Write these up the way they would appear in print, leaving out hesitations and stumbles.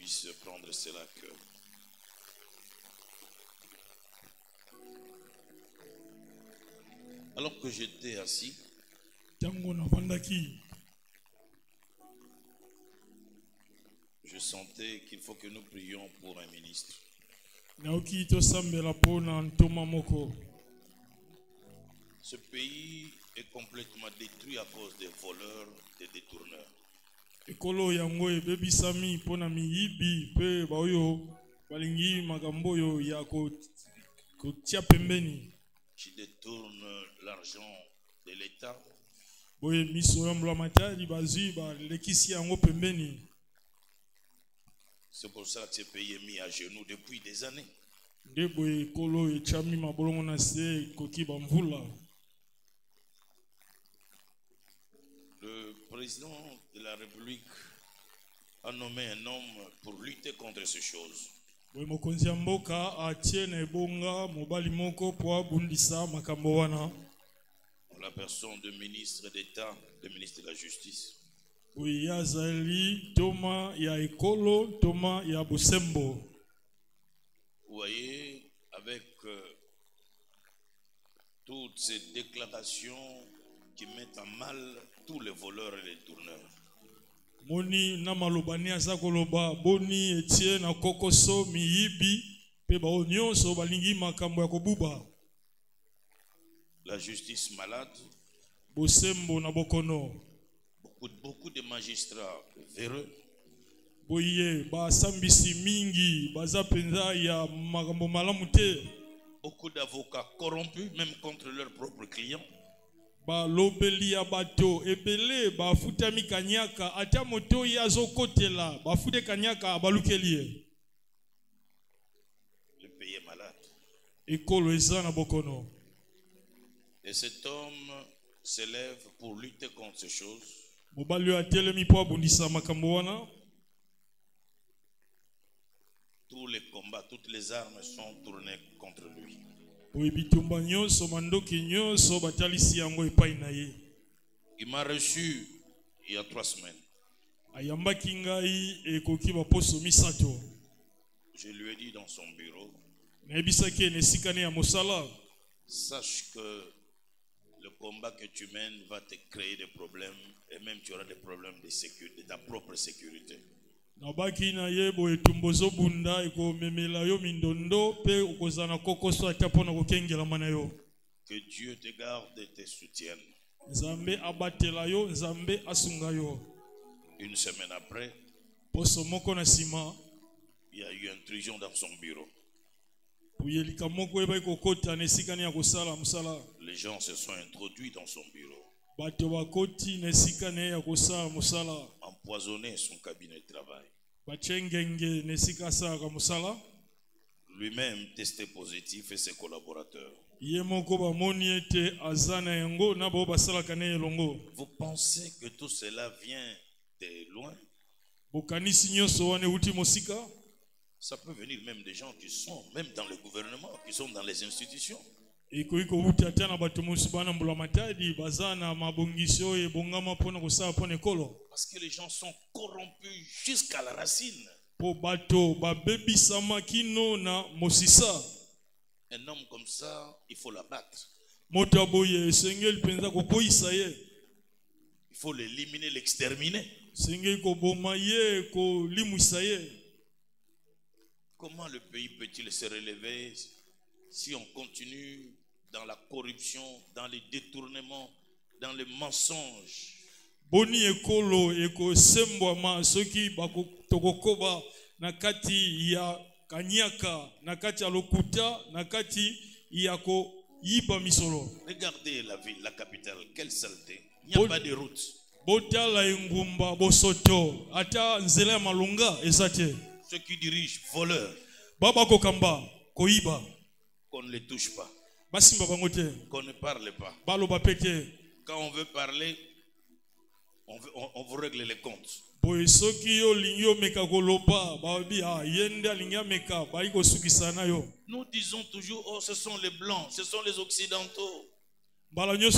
puisse prendre cela à cœur. Alors que j'étais assis, je sentais qu'il faut que nous prions pour un ministre. Ce pays est complètement détruit à cause des voleurs, des détourneurs. Qui détournent l'argent de l'État. C'est pour ça que ce pays est mis à genoux depuis des années. Le président de la République a nommé un homme pour lutter contre ces choses. La personne du ministre d'État, le ministre de la Justice. Vous voyez, avec toutes ces déclarations qui mettent en mal tous les voleurs et les tourneurs. La justice malade. Beaucoup de magistrats véreux. Beaucoup d'avocats corrompus, même contre leurs propres clients. Le pays est malade. Et cet homme s'élève pour lutter contre ces choses. Tous les combats, toutes les armes sont tournées contre lui. Il m'a reçu il y a 3 semaines. Je lui ai dit dans son bureau, sache que le combat que tu mènes va te créer des problèmes et même tu auras des problèmes de sécurité, de ta propre sécurité. Que Dieu te garde et te soutienne. Une semaine après, il y a eu intrusion dans son bureau. Les gens se sont introduits dans son bureau. Empoisonné son cabinet de travail. Lui-même testé positif et ses collaborateurs. Vous pensez que tout cela vient de loin? Ça peut venir même des gens qui sont même dans le gouvernement, qui sont dans les institutions. Parce que les gens sont corrompus jusqu'à la racine. Un homme comme ça, il faut l'abattre. Il faut l'éliminer, l'exterminer. Comment le pays peut-il se relever si on continue dans la corruption, dans les détournements, dans les mensonges? Boni ekolo eko sembwama soki bakotokokoba nakati ya kanyaka nakati ya lokuta nakati ya ko yiba misolo. Regardez la ville, la capitale, quelle saleté. Il n'y a pas de route. Botala ingumba bosoto ata nzela malunga ezate. Ceux qui dirigent, voleurs. Baba kokamba koiba. Qu'on ne les touche pas. Basimba bangote. Qu'on ne parle pas. Baloba peke. Quand on veut parler, on vous règle les comptes. Nous disons toujours, oh, ce sont les blancs, ce sont les occidentaux. Est-ce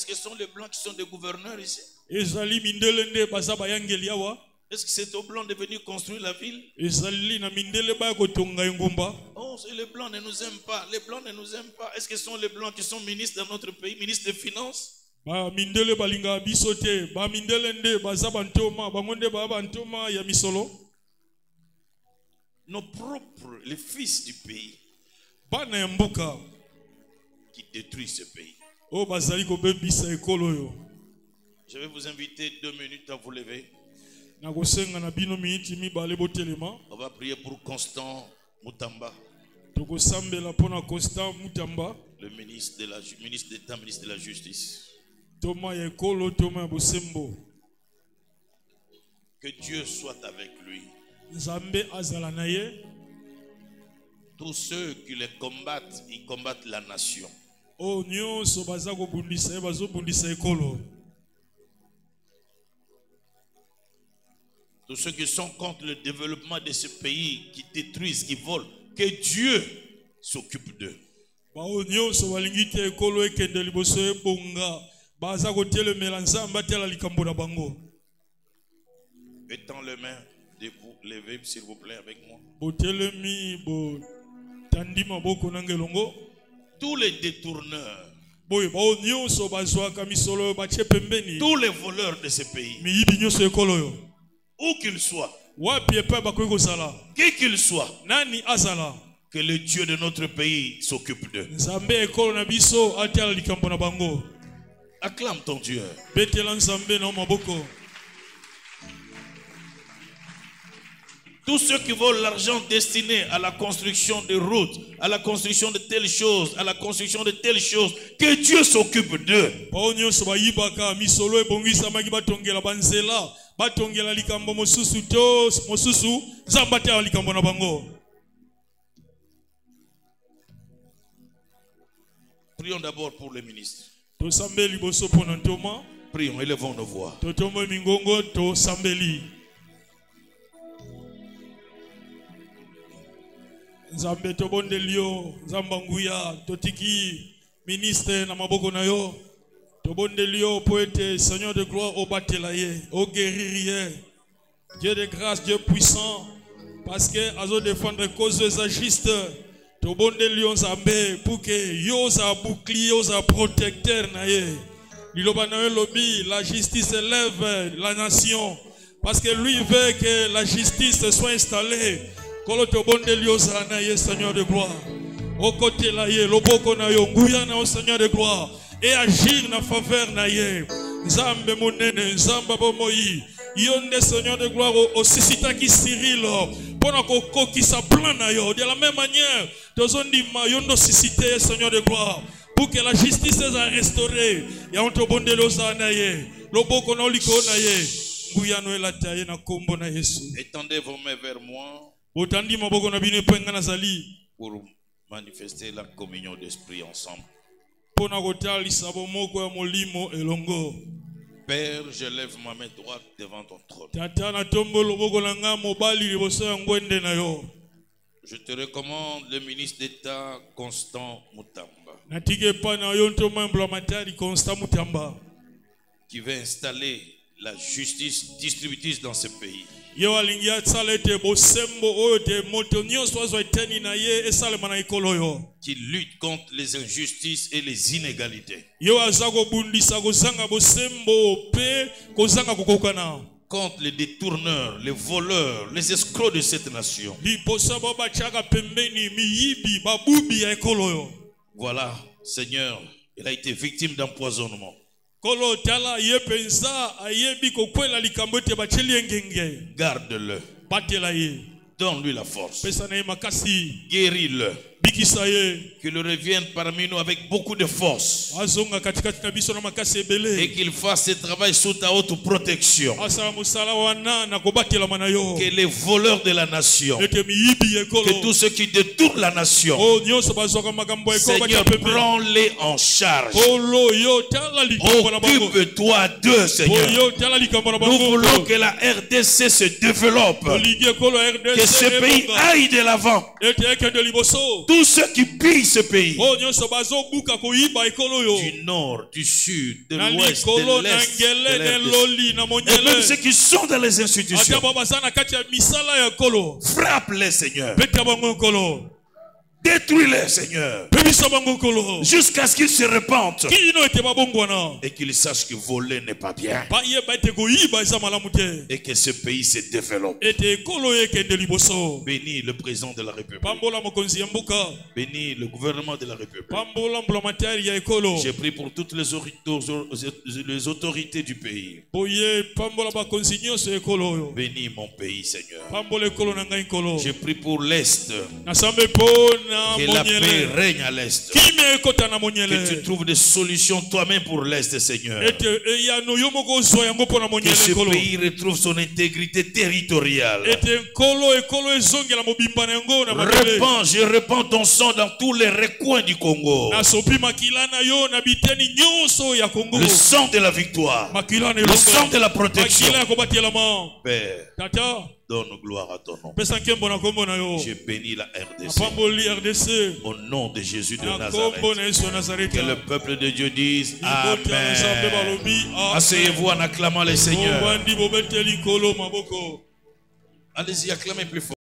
que ce sont les blancs qui sont des gouverneurs ici? ezali mindele nde baza bayangeli awa. Est-ce que c'est aux Blancs de venir construire la ville? Ezali na mindele baya kotonga engumba. Oh, les Blancs ne nous aiment pas. Les Blancs ne nous aiment pas. Est-ce que ce sont les Blancs qui sont ministres dans notre pays, ministres des Finances? Ba mindele balinga biso te, ba mindele nde baza bantoma, bango nde ba bantoma ya misolo. Nos propres, les fils du pays, Bana ya mboka qui détruisent ce pays. o bazali kobebisa ekolo yo. Je vais vous inviter 2 minutes à vous lever. Nakosenga na bino miniti mibale botelema. On va prier pour Constant Mutamba, Tokosambela pona Constant Mutamba, le ministre d'État, ministre de la Justice. Toma ya ekolo, Toma ya bosembo. Que Dieu soit avec lui. Nzambe azala na ye. Tous ceux qui les combattent, ils combattent la nation. O nyonso baza kobundisa ye, bazobundisa ekolo. Tous ceux qui sont contre le développement de ce pays, qui détruisent, qui volent, que Dieu s'occupe d'eux. Bao nyonso balingi te ekolo ekende liboso ebonga, baza kotelemela Nzambe atela likambo na bango. Étends les mains, debout, levez s'il vous plaît avec moi. Botelemi bo tandi maboko nangelongo. Tous les détourneurs, Boye bao nyonso bazwaka misolo bache pembeni. tous les voleurs de ce pays, Miyibi nyonso ekolo yo. où qu'ils soient, Wapi epa bakoki kozala. qui qu'ils soient, Nani azala. que le Dieu de notre pays s'occupe d'eux. Nzambe ekolo na biso atela likambo na bango. Acclame ton Dieu. Betela Nzambe na maboko. Tous ceux qui volent l'argent destiné à la construction de routes, à la construction de telles choses, à la construction de telles choses, que Dieu s'occupe d'eux. Bao nyonso bayibaka misolo ebongisamaki batongela banzela, batongela likambo mosusu to mosusu, Nzambe atela likambo na bango. Prions d'abord pour les ministres. Tosambeli boso pona ntoma. Prions, élevons nos voix. Totombo mingongo tosambeli. Nzambe tobondeli yo, Nzamba nguya, totiki ministre na maboko na yo. Tobondeli yo po ete Seigneur de gloire obatela ye, o guérir ye. Dieu de grâce, Dieu puissant, parce que azo défendre cause des justes. Tobondeli yo Nzambe pour que yo za bouclier, yo za protecteur na ye. Liloba na yo lobi, la justice élève la nation, parce que lui veut que la justice soit installée. Kolo tobondeli yo za na ye, Seigneur de gloire. Au côté la ye, loboko na yo nguya na yo, Seigneur de gloire, et agir na faveur na ye. Nzambe monene, Nzamba bomoi. Yonde Seigneur de gloire au sisita ki Cyril pona koki sa plan na yo. De la même manière, tozondima yondo sisite Seigneur de gloire pour que la justice soit restaurée. Ya onto bondelo za na ye. Loboko na liko na ye. Nguya no elata ye na kombo na Yesu. Étendez vos mains vers moi Otandi maboko na bino penga na zali. pour manifester la communion d'esprit ensemble. Pona kotalisa bomoko ya molimo elongo. Père, je lève ma main droite devant ton trône. Tata na tombo loboko na nga mobali liboso ya ngwende na yo. Je te recommande le ministre d'État Constant Mutamba, Natike pa na yo ntoma emblamatari Constant Mutamba. qui veut installer la justice distributrice dans ce pays. Yo alingia tsala ete bosembo oyo te moto nyonso azwa eteni na ye esalema na ekolo yo. Qui lutte contre les injustices et les inégalités. Yo aza kobundisa kozanga bosembo pe kozanga kokokana. Contre les détourneurs, les voleurs, les escrocs de cette nation. Liposa ba bachaka pembeni miyibi babubi ya ekolo yo. Voilà, Seigneur, il a été victime d'empoisonnement. Kolo tala ye penza ayebi kokwela likambo ete bacheli engenge. Garde-le. Batela ye. Donne-lui la force. Pesa na ye makasi. Guéris-le. Bikisa ye. Qu'il revienne parmi nous avec beaucoup de force. Azonga katikati na biso na makasi ebele. Et qu'il fasse ce travail sous ta haute protection. Asala musala wana na kobatela mana yo. Que les voleurs de la nation, Ete miyibi ekolo. que tous ceux qui détournent la nation, Oh nyonso bazwaka makambo ekolo Seigneur, bacha pembe. prends-les en charge. Olo yo tala likambo na bango. Occupe-toi d'eux, Oh Seigneur. yo tala likambo na Nous bango. voulons que la RDC se développe. Oligi ekolo RDC. Que ce pays aille de l'avant. Ete ekende liboso. tous ceux qui pillent ce pays, oyo nyonso bazobuka koyiba ekolo oyo du nord, du sud, de na l'ouest, likolo de na l'est, ngele de na l'est, loli na et monyele même ceux qui sont dans les ata institutions. bao baza na kati ya misala ya ekolo Frappe-les, Seigneur. beta bango ekolo Détruis-les, Seigneur. pebisa bango ekolo Jusqu'à ce qu'ils se repentent kino ete babongwana et qu'ils sachent que voler n'est pas bien. bayeba ete koyiba eza malamu te Et que ce pays se développe. ete ekolo oyo ekende liboso Bénis le président de la République. pambola mokonzi ya mboka Bénis le gouvernement de la République. pambola mbulamatari ya ekolo J'ai prié pour toutes les autorités du pays. boye pambola bakonzi nyonso ya ekolo oyo Bénis mon pays, Seigneur. pambola ekolo na ngai nkolo J'ai prié pour l'Est. nasambe mpo na Que la paix monyele règne à l'Est. kimia ekota na Que tu monyele trouves des solutions toi-même pour l'Est, Seigneur. ete eyano yo moko ozwa yango mpo na Que monyele ce ekolo pays retrouve son intégrité territoriale. ete ekolo ezongela mobimba na yango na mabele Je répands ton sang dans tous les recoins du Congo. nasopi makila na yo na biteni nyonso ya kongo Le sang de la victoire. makila na Le sang de la protection. makila ya kobatelama Père, tata donne gloire à ton nom. pesa nkembo na kombo na yo Je bénis la RDC. apamboli rdc Au nom de Jésus de na kombo Nazareth. na yesu ya nazareta Que le peuple de Dieu dise libota na nzambe Amen. balobi Asseyez-vous en acclamant le Seigneur. obandi bobeteli nkolo maboko Allez-y, acclamez plus fort.